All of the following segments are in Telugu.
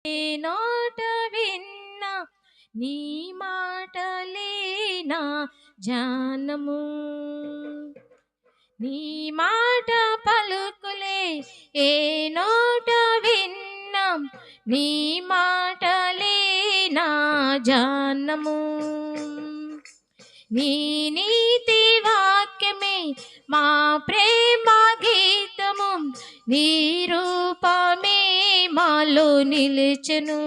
నోట విన్నా నీ మాటలేనా జానము, నీ మాట పలుకులే ఏ నోట విన్నా నీ మాటలేనా జానము, నీ నీతి వాక్యమే మా ప్రేమ గీతము, నీ రూపమే మాలో నిలిచెను.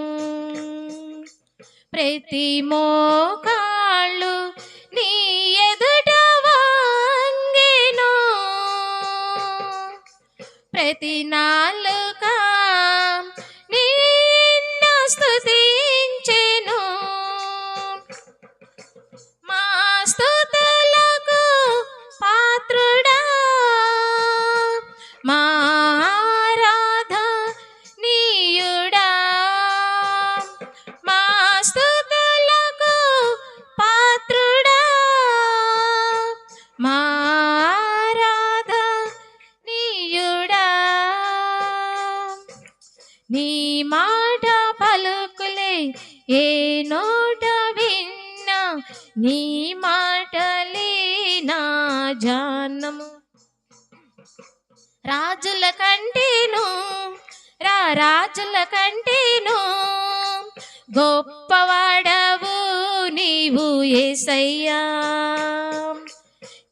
ప్రతి మోకాళ్ళు నీ ఎదుట వంగెను, ప్రతి నాలుక నిన్ను స్తుతించెను. మా స్తుతులకు పాత్రుడా, మా ఆరాధనీయుడా, మా స్తుతులకు పాత్రుడా, మా ఆరాధనీయుడా. నీ మాట పలుకులే ఏ నోట విన్నా నీ మాటలేనా జానము. రాజుల కంటేను రాజుల కంటేను గొప్పవాడవు నీవు యేసయ్యా.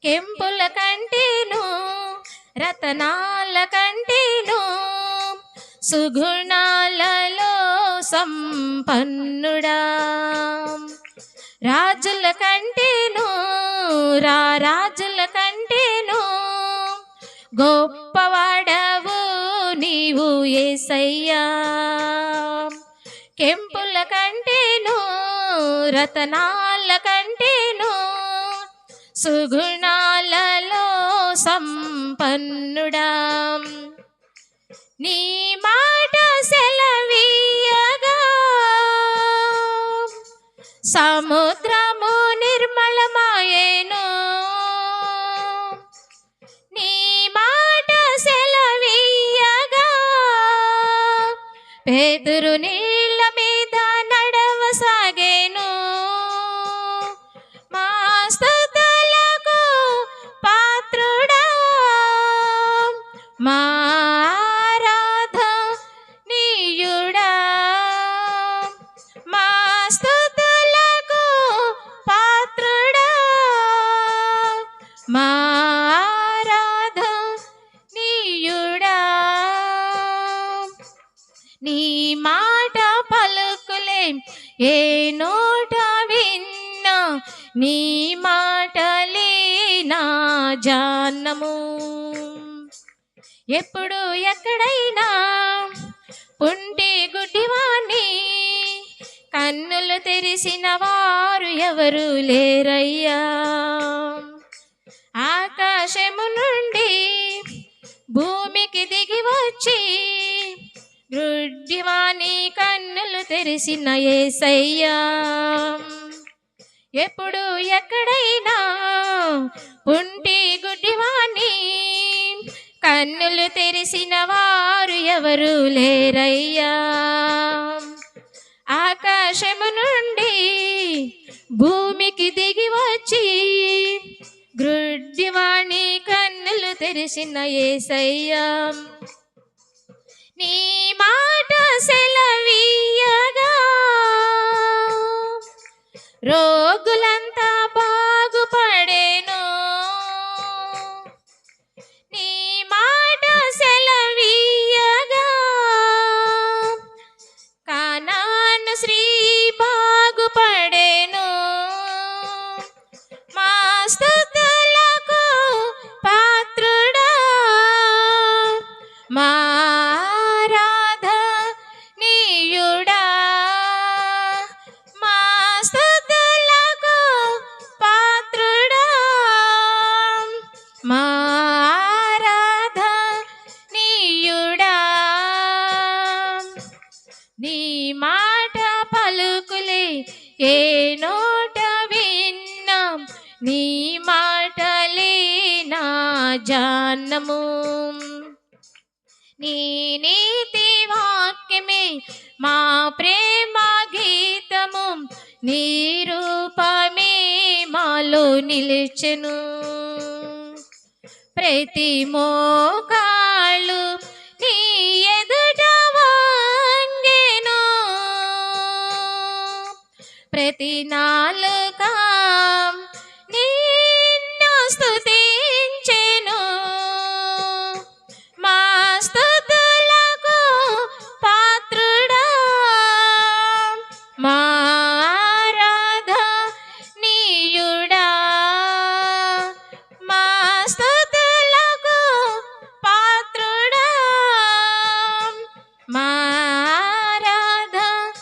కెంపుల కంటేను రతనాల కంటేను సుగుణాలలో సంపన్నుడా. రాజుల కంటేను రాజుల కంటేను గొప్పవాడవు నీవు యేసయ్యా. కెంపుల కంటేను రతనాల కంటేను సుగుణాలలో సంపన్నుడా. నీ మాట సెలవీయగా సముద్రము నిర్మలమాయేను, నీ మాట సెలవీయగా పేతురు నీళ్ళ మీద నడవసాగేను. మా స్తుతులకు పాత్రుడా, మా ఆరాధనీయుడా, మా స్తుతులకు పాత్రుడా, మా ఆరాధనీయుడా. నీ మాట పలుకులే ఏ నోట విన్నా నీ మాటలేనా జానము. ఎప్పుడు ఎక్కడైనా పుంటి గుడ్డివాణ్ణి కన్నులు తెరిసిన వారు ఎవరు లేరయ్యా. ఆకాశము నుండి భూమికి దిగి వచ్చి గుడ్డివాణి కన్నులు తెరిసిన యేసయ్యా. ఎప్పుడు ఎక్కడైనా పుంటి గుడ్డివాణ్ణి కన్నులు తెరిసిన వారు ఎవరు లేరయ్యా. ఆకాశము నుండి భూమికి దిగి వచ్చి గుడ్డివాణి కన్నులు తెరిసిన యేసయ్యా. నీ మాట సెలవీయగా రోగులంతా బాగుపడేను, నీ మాట సెలవీయగా కానాను శ్రీ బాగుపడేను. మా స్తుతులకు పాత్రుడా, మా ఆరాధనీయుడా, మా స్తుతులకు పాత్రుడా, మా ఆరాధనీయుడా. నీ మాట పలుకులే ఏ నోట విన్నా నీ మాటలేనా జానము. నీ నీతి వాక్యమే రూపమే మా ప్రేమ గీతము, నీ రూపమే మాలో నిలిచెను. ప్రతి మోకాళ్ళు నీ ఎదుట వంగెను, ప్రతి నాలుక నిన్ను స్తుతించెను. మా స్తుతులకు పాత్రుడా, మా ఆరాధనీయుడా, మా స్తుతులకు పాత్రుడా, మా ఆరాధనీయుడా.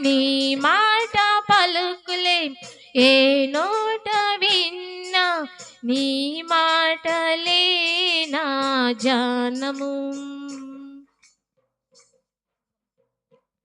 నీ మాట పలుకులే ఏ నోట విన్నా, నీ మాటలే నా జానము.